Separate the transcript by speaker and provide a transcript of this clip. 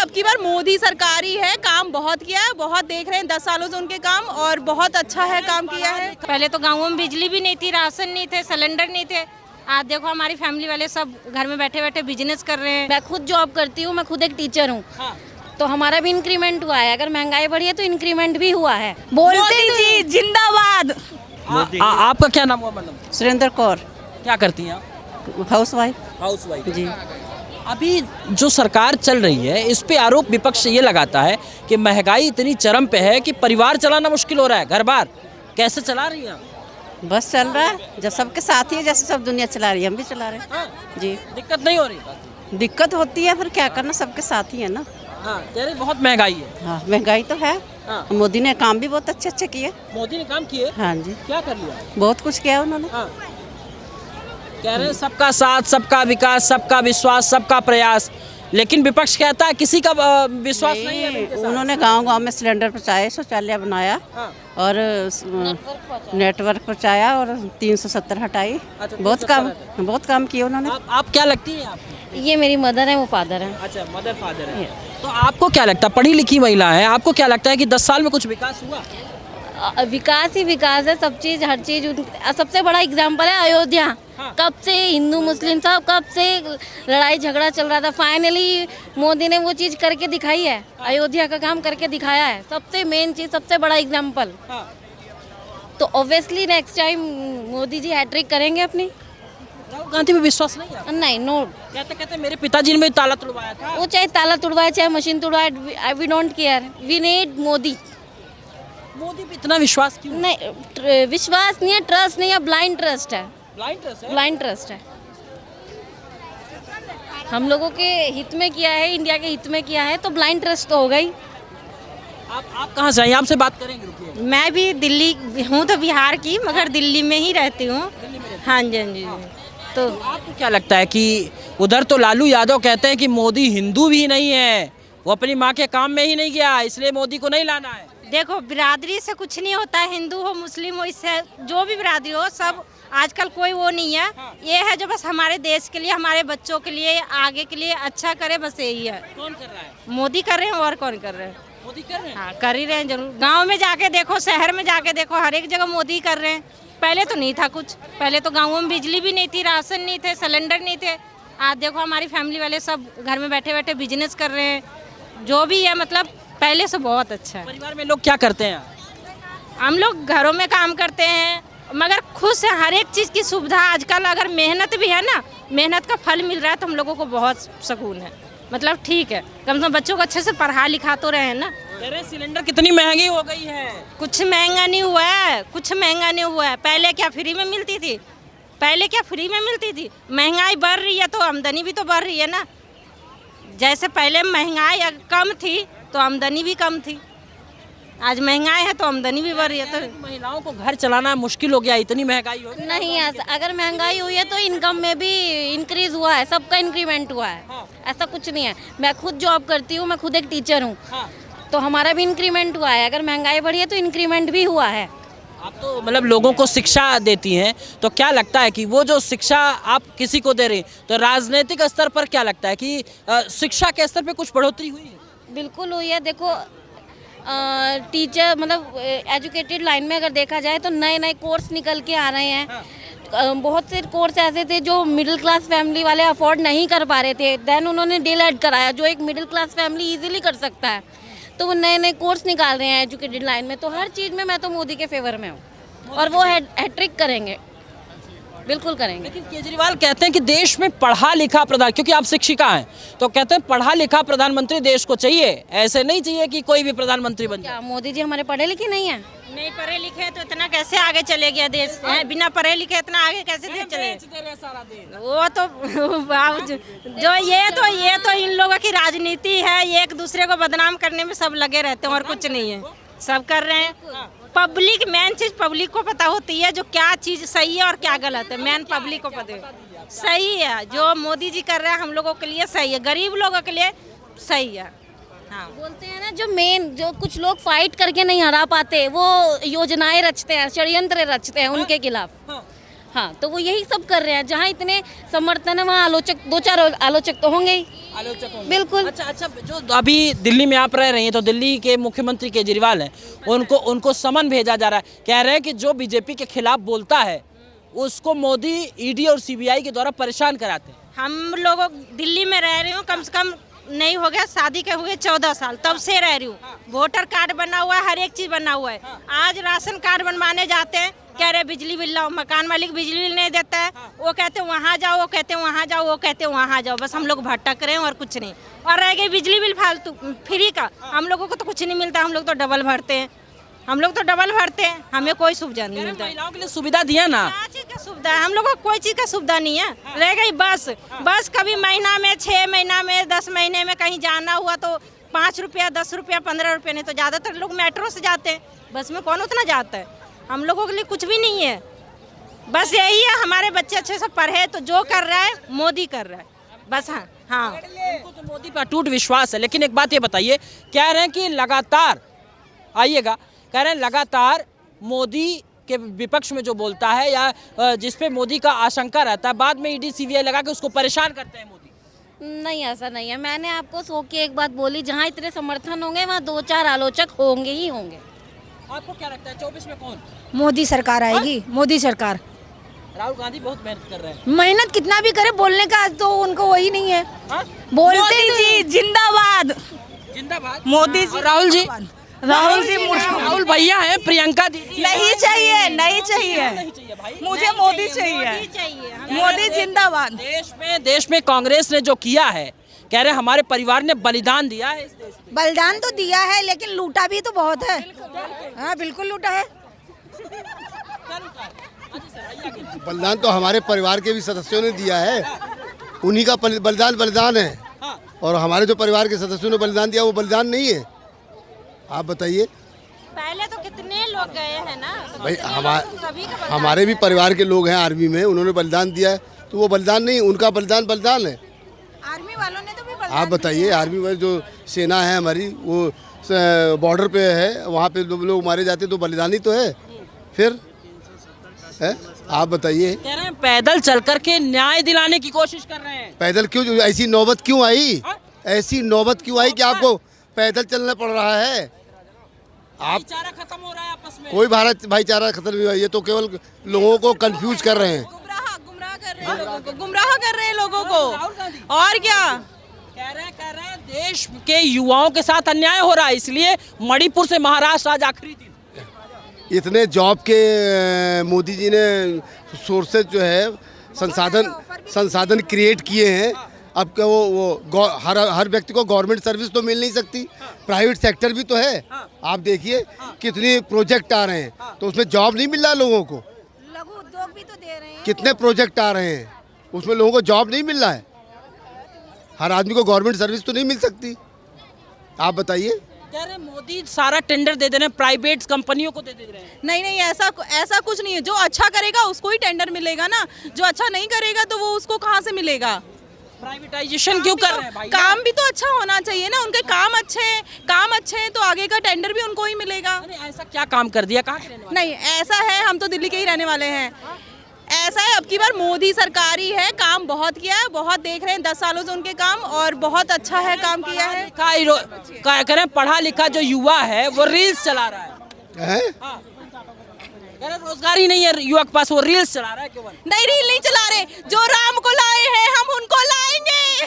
Speaker 1: अब की बार मोदी सरकार ही है, काम बहुत किया है, बहुत देख रहे हैं 10 सालों से उनके काम, और बहुत अच्छा है काम किया है।
Speaker 2: पहले तो गाँवों में बिजली भी नहीं थी, राशन नहीं थे, सिलेंडर नहीं थे। आज देखो हमारी फैमिली वाले सब घर में बैठे बैठे बिजनेस कर रहे हैं।
Speaker 3: मैं खुद जॉब करती हूँ, मैं खुद एक टीचर हूँ।
Speaker 4: हाँ।
Speaker 3: तो हमारा भी इंक्रीमेंट हुआ है। अगर महंगाई बढ़ी है तो इंक्रीमेंट भी हुआ है।
Speaker 1: मोदी जी जिंदाबाद।
Speaker 4: आपका क्या नाम हुआ मैडम?
Speaker 5: सुरेंद्र कौर,
Speaker 4: क्या करती हैं आप?
Speaker 5: हाउस वाइफ
Speaker 4: हाउस वाइफ
Speaker 5: जी।
Speaker 4: अभी जो सरकार चल रही है इस पे आरोप विपक्ष ये लगाता है कि महंगाई इतनी चरम पे है कि परिवार चलाना मुश्किल हो रहा है। घर बार कैसे चला रही हैं आप?
Speaker 5: बस चल रहा है, जब सबके साथ ही है, जैसे सब दुनिया चला रही है हम भी चला रहे हैं।
Speaker 4: हाँ,
Speaker 5: जी।
Speaker 4: दिक्कत नहीं हो रही?
Speaker 5: दिक्कत होती है, फिर क्या करना, सबके साथ ही है ना।
Speaker 4: हाँ, कह रहे बहुत महंगाई है।
Speaker 5: हाँ, महंगाई तो है।
Speaker 4: हाँ।
Speaker 5: मोदी ने काम भी बहुत अच्छे अच्छे किए।
Speaker 4: मोदी ने काम किए?
Speaker 5: हाँ जी,
Speaker 4: क्या कर लिया?
Speaker 5: बहुत कुछ किया उन्होंने।
Speaker 4: हाँ। कह रहे हैं सबका साथ, सबका विकास, सबका विश्वास, सबका प्रयास, लेकिन विपक्ष कहता है किसी का विश्वास नहीं है इनके साथ।
Speaker 5: उन्होंने गांव गांव में सिलेंडर पहुँचाए, शौचालय बनाया,
Speaker 4: हाँ।
Speaker 5: और नेटवर्क पहुँचाया, और 370 हटाई।
Speaker 4: अच्छा,
Speaker 5: बहुत काम किए उन्होंने।
Speaker 4: आप क्या लगती है आपको?
Speaker 3: ये मेरी मदर है, वो फादर है।
Speaker 4: अच्छा, मदर फादर है। तो आपको क्या लगता है, पढ़ी लिखी महिला है, आपको क्या लगता है कि 10 साल में कुछ विकास हुआ?
Speaker 3: विकास ही विकास है, सब चीज़ हर चीज़। सबसे बड़ा एग्जाम्पल है अयोध्या।
Speaker 4: हाँ।
Speaker 3: कब से हिंदू मुस्लिम सब कब से लड़ाई झगड़ा चल रहा था, फाइनली मोदी ने वो चीज़ करके दिखाई है। अयोध्या का काम करके दिखाया है, सबसे मेन चीज़, सबसे बड़ा एग्जाम्पल।
Speaker 4: हाँ।
Speaker 3: तो obviously next time Modi ji hat trick करेंगे अपनी।
Speaker 4: राहुल गांधी में विश्वास नहीं है?
Speaker 3: नहीं, नो।
Speaker 4: कहते मेरे पिताजी ने भी ताला तुड़वाया था।
Speaker 3: वो चाहे ताला तुड़वाए, चाहे मशीन तुड़वाए, we don't care, we need Modi.
Speaker 4: Modi पे इतना विश्वास क्यों?
Speaker 3: नहीं, विश्वास नहीं है, ट्रस्ट नहीं है, ब्लाइंड ट्रस्ट है।
Speaker 4: ब्लाइंड ट्रस्ट है?
Speaker 3: ब्लाइंड ट्रस्ट है। हम लोगों के हित में किया है, इंडिया के हित में किया है, तो ब्लाइंड ट्रस्ट तो होगा ही।
Speaker 4: आप कहाँ से आई? आपसे बात करेंगे, रुकिए।
Speaker 2: मैं भी दिल्ली हूँ, तो बिहार की, मगर दिल्ली में ही रहती हूँ। हाँ जी, हाँ जी।
Speaker 4: तो आपको क्या लगता है कि उधर तो लालू यादव कहते हैं कि मोदी हिंदू भी नहीं है, वो अपनी माँ के काम में ही नहीं गया, इसलिए मोदी को नहीं लाना है।
Speaker 2: देखो, बिरादरी से कुछ नहीं होता है, हिंदू हो मुस्लिम हो, इससे जो भी बिरादरी हो, सब आजकल कोई वो नहीं है। ये है जो बस हमारे देश के लिए, हमारे बच्चों के लिए, आगे के लिए अच्छा करे, बस यही है।
Speaker 4: कौन कर रहा है?
Speaker 2: मोदी कर रहे हैं, और कौन कर रहे हैं?
Speaker 4: मोदी कर रहे हैं।
Speaker 2: हाँ, कर ही रहे हैं जरूर। गांव में जाके देखो, शहर में जाके देखो, हर एक जगह मोदी कर रहे हैं। पहले तो नहीं था कुछ, पहले तो गाँवों में बिजली भी नहीं थी, राशन नहीं थे, सिलेंडर नहीं थे। आज देखो हमारी फैमिली वाले सब घर में बैठे बैठे बिजनेस कर रहे हैं। जो भी है, मतलब पहले से बहुत अच्छा है।
Speaker 4: परिवार में लोग क्या करते हैं?
Speaker 2: हम लोग घरों में काम करते हैं, मगर खुश है, हर एक चीज़ की सुविधा आजकल। अगर मेहनत भी है ना, मेहनत का फल मिल रहा है, तो हम लोगों को बहुत सुकून है। मतलब ठीक है, कम से कम बच्चों को अच्छे से पढ़ा लिखा तो रहे हैं ना।
Speaker 4: कह रहे सिलेंडर कितनी महंगी हो गई है।
Speaker 2: कुछ महंगा नहीं हुआ है, कुछ महंगा नहीं हुआ है। पहले क्या फ्री में मिलती थी? पहले क्या फ्री में मिलती थी? महंगाई बढ़ रही है तो आमदनी भी तो बढ़ रही है ना। जैसे पहले महंगाई कम थी तो आमदनी भी कम थी, आज महंगाई है तो आमदनी भी बढ़ रही है। तो
Speaker 4: महिलाओं को घर चलाना मुश्किल हो गया, इतनी महंगाई हो।
Speaker 3: नहीं, अगर महंगाई हुई है तो इनकम में भी इंक्रीज हुआ है, सबका इंक्रीमेंट हुआ है।
Speaker 4: हाँ।
Speaker 3: ऐसा कुछ नहीं है। मैं खुद जॉब करती हूँ, मैं खुद एक टीचर हूँ।
Speaker 4: हाँ।
Speaker 3: तो हमारा भी इंक्रीमेंट हुआ है। अगर महंगाई बढ़ी है तो इंक्रीमेंट भी हुआ है।
Speaker 4: आप तो मतलब लोगों को शिक्षा देती हैं, तो क्या लगता है कि वो जो शिक्षा आप किसी को दे रही हैं, तो राजनीतिक स्तर पर क्या लगता है कि शिक्षा के स्तर पे कुछ बढ़ोतरी हुई है?
Speaker 3: बिल्कुल हुई है। देखो, टीचर मतलब एजुकेटेड लाइन में अगर देखा जाए तो नए नए कोर्स निकल के आ रहे हैं। बहुत से कोर्स ऐसे थे जो मिडिल क्लास फैमिली वाले अफोर्ड नहीं कर पा रहे थे, देन उन्होंने डीएलएड कराया, जो एक मिडिल क्लास फैमिली इजीली कर सकता है। तो वो नए नए कोर्स निकाल रहे हैं एजुकेटेड लाइन में। तो हर चीज़ में मैं तो मोदी के फेवर में हूँ, और वो हैट्रिक करेंगे, बिल्कुल करेंगे।
Speaker 4: लेकिन केजरीवाल कहते हैं कि देश में पढ़ा लिखा प्रधान, क्योंकि आप शिक्षिका हैं, तो कहते हैं पढ़ा लिखा प्रधानमंत्री देश को चाहिए, ऐसे नहीं चाहिए कि कोई भी प्रधानमंत्री बन जाए।
Speaker 3: क्या मोदी जी हमारे पढ़े लिखे नहीं हैं?
Speaker 2: नहीं पढ़े लिखे तो इतना कैसे आगे चले गया देश? बिना पढ़े लिखे इतना आगे कैसे देश चले? वो तो जो ये तो इन लोगों की राजनीति है, ये एक दूसरे को बदनाम करने में सब लगे रहते हैं, और कुछ नहीं है, सब कर रहे हैं। पब्लिक, मेन चीज पब्लिक को पता होती है जो क्या चीज सही है और क्या गलत है, मेन पब्लिक को पता है। सही है जो मोदी जी कर रहे हैं, हम लोगों के लिए सही है, गरीब लोगों के लिए सही है। हाँ,
Speaker 3: बोलते हैं ना, जो कुछ लोग फाइट करके नहीं हरा पाते, वो योजनाएं रचते हैं, षड्यंत्र रचते हैं उनके खिलाफ। हाँ, तो वो यही सब कर रहे हैं। जहाँ इतने समर्थन है वहाँ आलोचक, 2-4 आलोचक तो होंगे ही।
Speaker 4: आलोचक होंगे।
Speaker 3: बिल्कुल।
Speaker 4: अच्छा, जो अभी दिल्ली में आप रह रही हैं, तो दिल्ली के मुख्यमंत्री केजरीवाल हैं, उनको समन भेजा जा रहा है। कह रहे हैं कि जो बीजेपी के खिलाफ बोलता है उसको मोदी ईडी और सीबीआई के द्वारा परेशान कराते हैं।
Speaker 2: हम लोगों दिल्ली में रह रही हूँ, कम से कम नहीं हो गया शादी के हुए 14 साल, तब से रह रही हूँ। वोटर कार्ड बना हुआ है, हर एक चीज बना हुआ है। आज राशन कार्ड बनवाने जाते हैं, कह रहे बिजली बिल लाओ, मकान मालिक बिजली बिल नहीं देता है। वो कहते हैं वहाँ जाओ, वो कहते हैं वहाँ जाओ, वो कहते हैं वहाँ जाओ। बस हम लोग भटक रहे हैं और कुछ नहीं। और रह गई बिजली बिल फालतू फ्री का, हम लोगों को तो कुछ नहीं मिलता। हम लोग तो डबल भरते हैं, हमें कोई सुविधा नहीं मिलता।
Speaker 4: महिलाओं के लिए सुविधा दिया ना।
Speaker 2: क्या चीज का सुविधा है? हम लोगों को कोई चीज का सुविधा नहीं है। रह गई बस कभी महीना में, 6 महीना में, 10 महीने में कहीं जाना हुआ तो 5 रुपया, 10 रुपया, 15 रुपया, नहीं तो ज़्यादातर लोग मेट्रो से जाते हैं। बस में कौन उतना जाता है? हम लोगों के लिए कुछ भी नहीं है। बस यही है, हमारे बच्चे अच्छे से पढ़े तो जो कर रहा है मोदी कर रहा है बस। हाँ,
Speaker 4: उनको तो मोदी पर अटूट विश्वास है। लेकिन एक बात ये बताइए, कह रहे हैं कि लगातार आइएगा, कह रहे हैं लगातार मोदी के विपक्ष में जो बोलता है या जिस पे मोदी का आशंका रहता है, बाद में ईडी सीबीआई लगा के उसको परेशान करते हैं मोदी।
Speaker 3: नहीं, ऐसा नहीं है। मैंने आपको सो की एक बात बोली, जहाँ इतने समर्थन होंगे वहाँ 2-4 आलोचक होंगे ही होंगे।
Speaker 4: आपको क्या लगता है 24 में कौन?
Speaker 6: मोदी सरकार आएगी। मोदी सरकार।
Speaker 4: राहुल गांधी बहुत मेहनत कर रहे हैं।
Speaker 6: मेहनत कितना भी करे, बोलने का तो उनको वही नहीं है।
Speaker 4: हाँ?
Speaker 6: बोलते जी जिंदाबाद,
Speaker 4: जिंदाबाद
Speaker 6: मोदी जी।
Speaker 4: और राहुल जी,
Speaker 6: राहुल
Speaker 4: भैया हैं, प्रियंका दीदी
Speaker 6: नहीं चाहिए, नहीं चाहिए,
Speaker 4: भाई।
Speaker 6: मुझे मोदी चाहिए। मोदी जिंदाबाद।
Speaker 4: देश में कांग्रेस ने जो किया है, कह रहे हमारे परिवार ने बलिदान दिया है इस देश में।
Speaker 6: बलिदान तो दिया है, लेकिन लूटा भी तो बहुत है। हाँ, बिल्कुल लूटा है।
Speaker 7: बलिदान तो हमारे परिवार के भी सदस्यों ने दिया है, उन्हीं का बलिदान है। और हमारे जो परिवार के सदस्यों ने बलिदान दिया वो बलिदान नहीं है। आप बताइए।
Speaker 2: पहले तो कितने लोग गए हैं ना
Speaker 7: भाई, हमारे भी परिवार के लोग हैं आर्मी में, उन्होंने बलिदान दिया है, तो वो बलिदान नहीं, उनका बलिदान है।
Speaker 6: आर्मी वालों ने तो भी
Speaker 7: आप बताइए, आर्मी वाली जो सेना है हमारी, वो बॉर्डर पे है, वहाँ पे लोग मारे जाते तो बलिदान ही तो है। फिर है, आप बताइए।
Speaker 4: कह रहे हैं पैदल चल करके न्याय दिलाने की कोशिश कर रहे हैं।
Speaker 7: पैदल क्यों, ऐसी नौबत क्यों आई? ऐसी नौबत क्यों आई कि आपको पैदल चलना पड़ रहा है? आप
Speaker 4: भाईचारा खत्म हो रहा है आपस में।
Speaker 7: कोई भारत भाईचारा खत्म नहीं हुआ, ये तो केवल लोगों को कंफ्यूज कर रहे हैं।
Speaker 1: गुमराह कर रहे हैं लोगों को, गुमराह कर रहे हैं लोगों को। और क्या
Speaker 4: कह रहे हैं देश के युवाओं के साथ अन्याय हो रहा है, इसलिए मणिपुर से महाराष्ट्र आज आखिरी दिन।
Speaker 7: इतने जॉब के मोदी जी ने सोर्सेज जो है संसाधन क्रिएट किए हैं। अब क्या वो हर व्यक्ति को गवर्नमेंट सर्विस तो मिल नहीं सकती, प्राइवेट सेक्टर भी तो है। आप देखिए कितने प्रोजेक्ट आ रहे हैं, तो उसमें जॉब नहीं मिल रहा लोगों को।
Speaker 6: लघु उद्योग भी तो दे रहे हैं।
Speaker 7: कितने प्रोजेक्ट आ रहे हैं, उसमें लोगों को जॉब नहीं मिल रहा है। हर आदमी को गवर्नमेंट सर्विस तो नहीं मिल सकती। आप बताइए।
Speaker 4: कह रहे मोदी सारा टेंडर दे रहे हैं, प्राइवेट कंपनियों को दे रहे हैं।
Speaker 1: नहीं, ऐसा कुछ नहीं है। जो अच्छा करेगा उसको ही टेंडर मिलेगा ना, जो अच्छा नहीं करेगा तो वो उसको कहाँ से मिलेगा?
Speaker 4: प्राइवेटाइजेशन क्यों कर रहे हैं भाई?
Speaker 1: काम भी तो अच्छा होना चाहिए ना, उनके काम अच्छे हैं तो आगे का टेंडर भी उनको ही मिलेगा।
Speaker 4: ऐसा क्या काम कर दिया? कहाँ के रहने वाले?
Speaker 1: नहीं, ऐसा है, हम तो दिल्ली के ही रहने वाले हैं। ऐसा है, अब की बार मोदी सरकार ही है, काम बहुत किया है, बहुत देख रहे हैं 10 सालों से उनके काम, और बहुत अच्छा है काम किया है।
Speaker 4: कह रहे हैं पढ़ा लिखा जो युवा है वो रील्स चला रहा है। कह रहे रोजगार ही नहीं है युवा के पास, वो रील्स चला रहा है। केवल
Speaker 1: नहीं, रील नहीं चला रहे, जो राम को लाए हैं हम उनको लाएंगे।